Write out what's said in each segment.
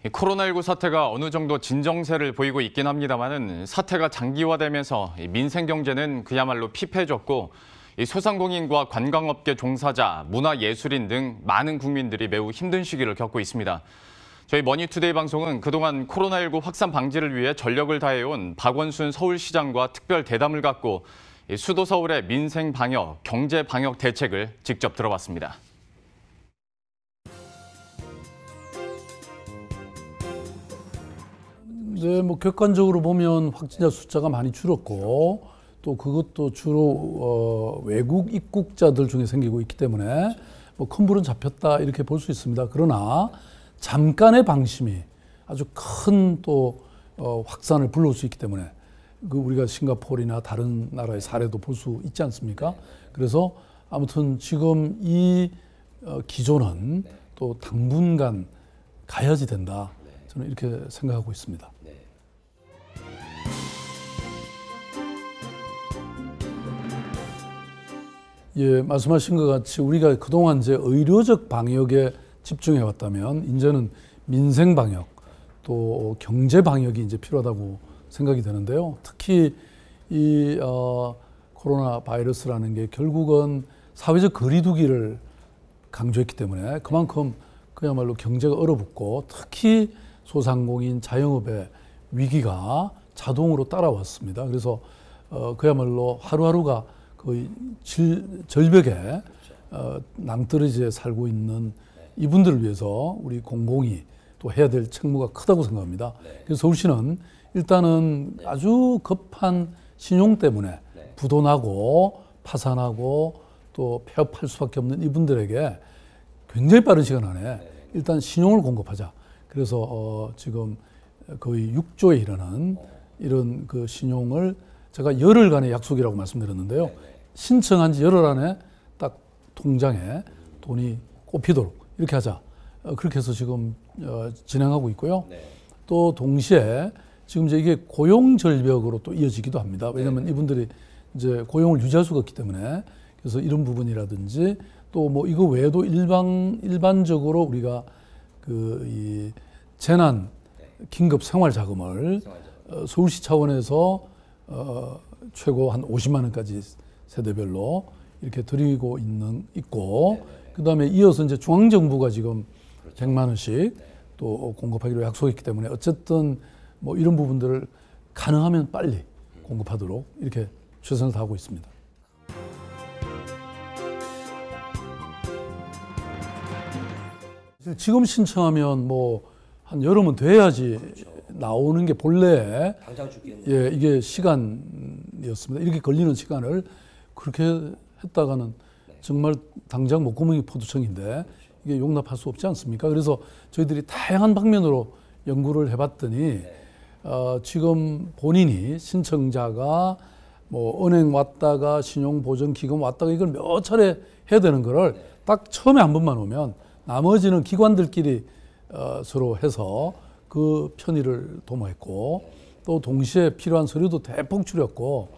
코로나19 사태가 어느 정도 진정세를 보이고 있긴 합니다만은 사태가 장기화되면서 민생 경제는 그야말로 피폐해졌고 소상공인과 관광업계 종사자, 문화예술인 등 많은 국민들이 매우 힘든 시기를 겪고 있습니다. 저희 머니투데이 방송은 그동안 코로나19 확산 방지를 위해 전력을 다해온 박원순 서울시장과 특별 대담을 갖고 수도 서울의 민생 방역, 경제 방역 대책을 직접 들어봤습니다. 네, 뭐 객관적으로 보면 확진자 숫자가 많이 줄었고 또 그것도 주로 외국 입국자들 중에 생기고 있기 때문에 뭐 큰 불은 잡혔다 이렇게 볼 수 있습니다. 그러나 잠깐의 방심이 아주 큰 또 확산을 불러올 수 있기 때문에 그 우리가 싱가포르나 다른 나라의 사례도 볼 수 있지 않습니까? 그래서 아무튼 지금 이 기조는 또 당분간 가야지 된다. 저는 이렇게 생각하고 있습니다. 예, 말씀하신 것 같이 우리가 그동안 이제 의료적 방역에 집중해 왔다면 이제는 민생 방역 또 경제 방역이 이제 필요하다고 생각이 되는데요. 특히 이 코로나 바이러스라는 게 결국은 사회적 거리두기를 강조했기 때문에 그만큼 그야말로 경제가 얼어붙고 특히 소상공인 자영업의 위기가 자동으로 따라왔습니다. 그래서 그야말로 하루하루가 거의 절벽에 낭떠러지에 살고 있는 이분들을 위해서 우리 공공이 또 해야 될 책무가 크다고 생각합니다. 그래서 서울시는 일단은 아주 급한 신용 때문에 부도나고 파산하고 또 폐업할 수밖에 없는 이분들에게 굉장히 빠른 시간 안에 일단 신용을 공급하자. 그래서 지금 거의 6조에 이르는 이런 그 신용을 제가 열흘간의 약속이라고 말씀드렸는데요. 신청한 지 열흘 안에 딱 통장에 돈이 꼽히도록 이렇게 하자. 그렇게 해서 지금 진행하고 있고요. 또 동시에 지금 이제 이게 고용 절벽으로 또 이어지기도 합니다. 왜냐하면 이분들이 이제 고용을 유지할 수가 없기 때문에 그래서 이런 부분이라든지 또 뭐 이거 외에도 일반적으로 우리가 그 이 재난 긴급 생활 자금을 서울시 차원에서 최고 한 50만 원까지 세대별로 이렇게 드리고 있고 그다음에 이어서 이제 중앙정부가 지금 100만 원씩 또 공급하기로 약속했기 때문에 어쨌든 뭐 이런 부분들을 가능하면 빨리 공급하도록 이렇게 최선을 다하고 있습니다. 지금 신청하면 뭐 한 여름은 돼야지 나오는 게 본래 예, 이게 시간이었습니다. 이렇게 걸리는 시간을 그렇게 했다가는 정말 당장 목구멍이 포도청인데 이게 용납할 수 없지 않습니까? 그래서 저희들이 다양한 방면으로 연구를 해봤더니 지금 본인이 신청자가 뭐 은행 왔다가 신용보전기금 왔다가 이걸 몇 차례 해야 되는 거를 딱 처음에 한 번만 오면 나머지는 기관들끼리 서로 해서 그 편의를 도모했고 또 동시에 필요한 서류도 대폭 줄였고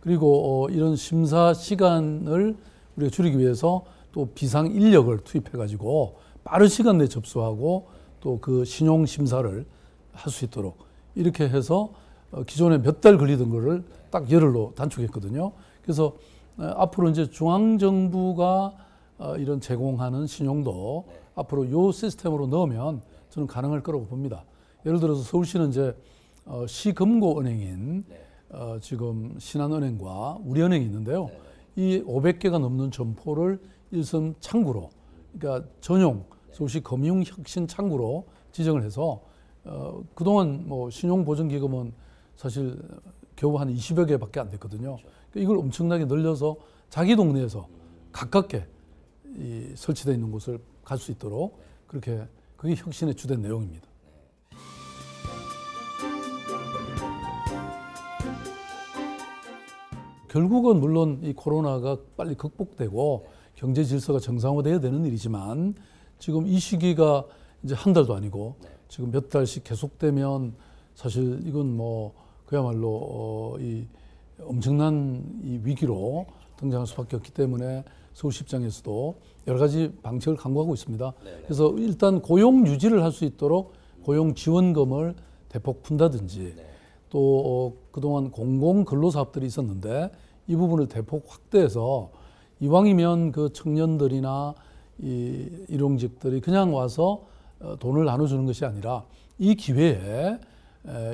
그리고 이런 심사 시간을 우리가 줄이기 위해서 또 비상 인력을 투입해 가지고 빠른 시간 내에 접수하고 또 그 신용 심사를 할 수 있도록 이렇게 해서 기존에 몇 달 걸리던 거를 딱 열흘로 단축했거든요. 그래서 앞으로 이제 중앙정부가 이런 제공하는 신용도 앞으로 요 시스템으로 넣으면 저는 가능할 거라고 봅니다. 예를 들어서 서울시는 이제 시금고은행인 지금 신한은행과 우리은행이 있는데요. 이 500개가 넘는 점포를 일선 창구로, 그러니까 전용 서울시 금융혁신 창구로 지정을 해서 그동안 뭐 신용보증기금은 사실 겨우 한 20여 개밖에 안 됐거든요. 그러니까 이걸 엄청나게 늘려서 자기 동네에서 가깝게 이 설치되어 있는 곳을 갈 수 있도록 그렇게 그게 혁신의 주된 내용입니다. 결국은 물론 이 코로나가 빨리 극복되고 경제 질서가 정상화돼야 되는 일이지만 지금 이 시기가 이제 한 달도 아니고 지금 몇 달씩 계속되면 사실 이건 뭐 그야말로 이 엄청난 이 위기로 등장할 수밖에 없기 때문에 서울시 입장에서도 여러 가지 방책을 강구하고 있습니다. 그래서 일단 고용 유지를 할 수 있도록 고용 지원금을 대폭 푼다든지 또 그동안 공공 근로 사업들이 있었는데 이 부분을 대폭 확대해서 이왕이면 그 청년들이나 이 일용직들이 그냥 와서 돈을 나눠주는 것이 아니라 이 기회에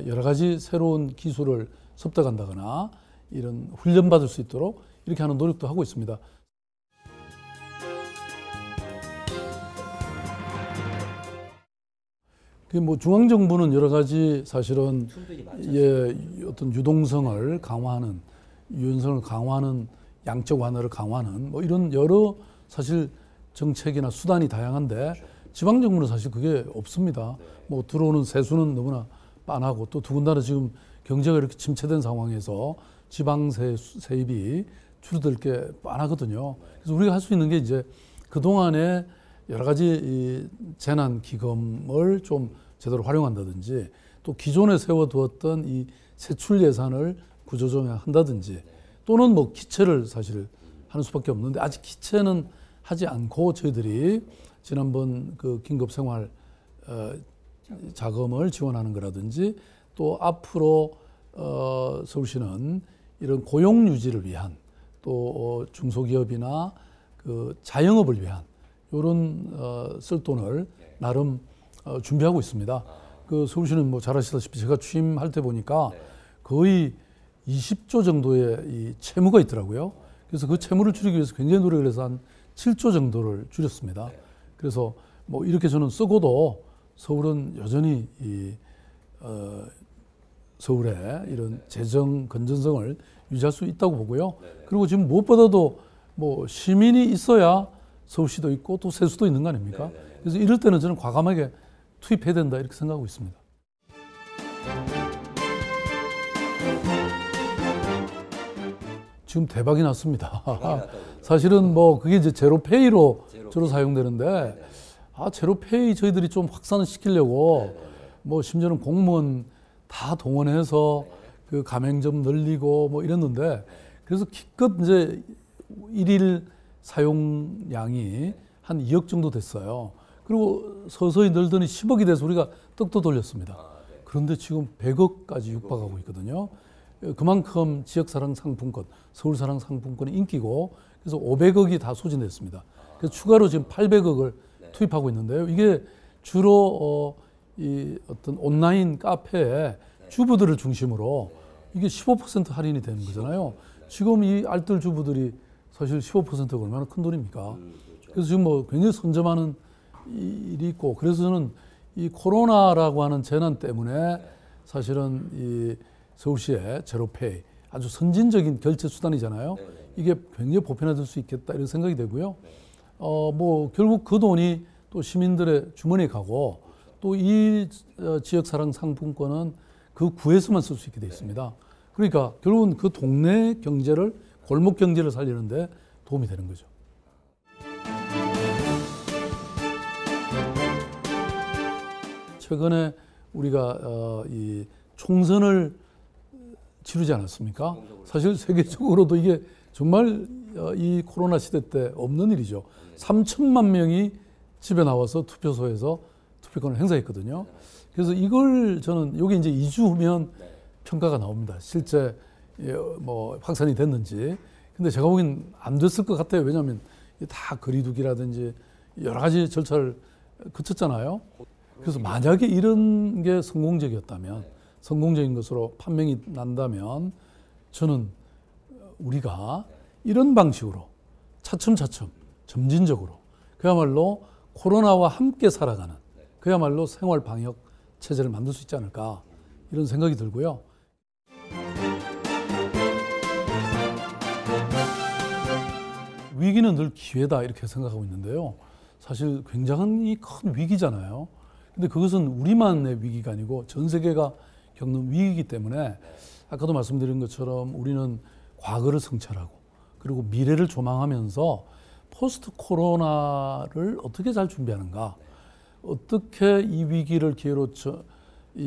여러 가지 새로운 기술을 습득한다거나 이런 훈련받을 수 있도록 이렇게 하는 노력도 하고 있습니다. 뭐 중앙정부는 여러 가지 사실은 어떤 유동성을 강화하는, 유연성을 강화하는, 양적 완화를 강화하는 뭐 이런 여러 사실 정책이나 수단이 다양한데 지방정부는 사실 그게 없습니다. 뭐 들어오는 세수는 너무나 빤하고 또 더군다나 지금 경제가 이렇게 침체된 상황에서 지방세 세입이 줄어들 게 빤하거든요. 그래서 우리가 할 수 있는 게 이제 그동안에 여러 가지 이 재난기금을 좀 제대로 활용한다든지 또 기존에 세워두었던 이 세출 예산을 구조조정한다든지 또는 뭐 기체를 사실 하는 수밖에 없는데 아직 기체는 하지 않고 저희들이 지난번 그 긴급생활 자금을 지원하는 거라든지 또 앞으로 서울시는 이런 고용 유지를 위한 또 중소기업이나 그 자영업을 위한 이런 쓸 돈을 나름 준비하고 있습니다. 그 서울시는 뭐 잘 아시다시피 제가 취임할 때 보니까 거의 20조 정도의 이 채무가 있더라고요. 그래서 그 채무를 줄이기 위해서 굉장히 노력을 해서 한 7조 정도를 줄였습니다. 그래서 뭐 이렇게 저는 쓰고도 서울은 여전히 서울의 이런 재정 건전성을 유지할 수 있다고 보고요. 그리고 지금 무엇보다도 뭐 시민이 있어야 서울시도 있고 또 세수도 있는 거 아닙니까? 그래서 이럴 때는 저는 과감하게 투입해야 된다 이렇게 생각하고 있습니다. 지금 대박이 났습니다. 사실은 뭐 그게 이제 제로페이로 주로 사용되는데 제로페이 저희들이 좀 확산을 시키려고 뭐 심지어는 공무원 다 동원해서 그 가맹점 늘리고 뭐 이랬는데 그래서 기껏 이제 일일 사용량이 한 2억 정도 됐어요. 그리고 서서히 늘더니 10억이 돼서 우리가 떡도 돌렸습니다. 그런데 지금 100억까지 육박하고 있거든요. 그만큼 지역사랑 상품권, 서울사랑 상품권이 인기고 그래서 500억이 다 소진됐습니다. 그래서 추가로 지금 800억을 투입하고 있는데요. 이게 주로 이 어떤 온라인 카페에 주부들을 중심으로 이게 15% 할인이 되는 거잖아요. 지금 이 알뜰 주부들이 사실 15%가 얼마나 큰 돈입니까? 그래서 지금 뭐 굉장히 선점하는 일이 있고 그래서 저는 이 코로나라고 하는 재난 때문에 사실은 이 서울시의 제로페이 아주 선진적인 결제 수단이잖아요. 이게 굉장히 보편화될 수 있겠다 이런 생각이 되고요. 뭐 결국 그 돈이 또 시민들의 주머니에 가고 또 이 지역사랑 상품권은 그 구에서만 쓸 수 있게 돼 있습니다. 그러니까 결국은 그 동네 경제를 골목 경제를 살리는데 도움이 되는 거죠. 최근에 우리가 이 총선을 치르지 않았습니까? 사실 세계적으로도 이게 정말 이 코로나 시대 때 없는 일이죠. 3천만 명이 집에 나와서 투표소에서 투표권을 행사했거든요. 그래서 이걸 저는 여기 이제 2주 후면 평가가 나옵니다. 실제 뭐 확산이 됐는지. 근데 제가 보기엔 안 됐을 것 같아요. 왜냐하면 다 거리두기라든지 여러 가지 절차를 거쳤잖아요. 그래서 만약에 이런 게 성공적이었다면, 성공적인 것으로 판명이 난다면 저는 우리가 이런 방식으로 차츰차츰 점진적으로 그야말로 코로나와 함께 살아가는 그야말로 생활 방역 체제를 만들 수 있지 않을까 이런 생각이 들고요. 위기는 늘 기회다 이렇게 생각하고 있는데요. 사실 굉장히 큰 위기잖아요. 근데 그것은 우리만의 위기가 아니고 전 세계가 겪는 위기이기 때문에 아까도 말씀드린 것처럼 우리는 과거를 성찰하고 그리고 미래를 조망하면서 포스트 코로나를 어떻게 잘 준비하는가, 어떻게 이 위기를 기회로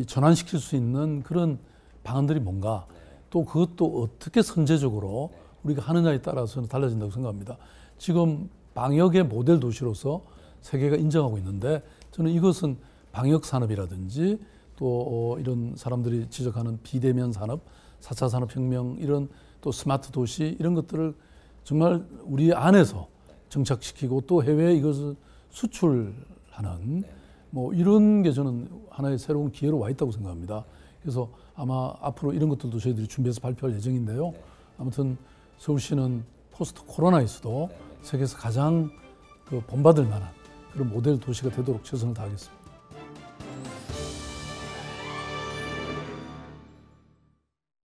전환시킬 수 있는 그런 방안들이 뭔가, 또 그것도 어떻게 선제적으로 우리가 하느냐에 따라서는 달라진다고 생각합니다. 지금 방역의 모델 도시로서 세계가 인정하고 있는데 저는 이것은 방역 산업이라든지 또 이런 사람들이 지적하는 비대면 산업, 4차 산업혁명 이런 또 스마트 도시 이런 것들을 정말 우리 안에서 정착시키고 또 해외에 이것을 수출하는 뭐 이런 게 저는 하나의 새로운 기회로 와 있다고 생각합니다. 그래서 아마 앞으로 이런 것들도 저희들이 준비해서 발표할 예정인데요. 아무튼 서울시는 포스트 코로나에서도 세계에서 가장 본받을 만한 그런 모델 도시가 되도록 최선을 다하겠습니다.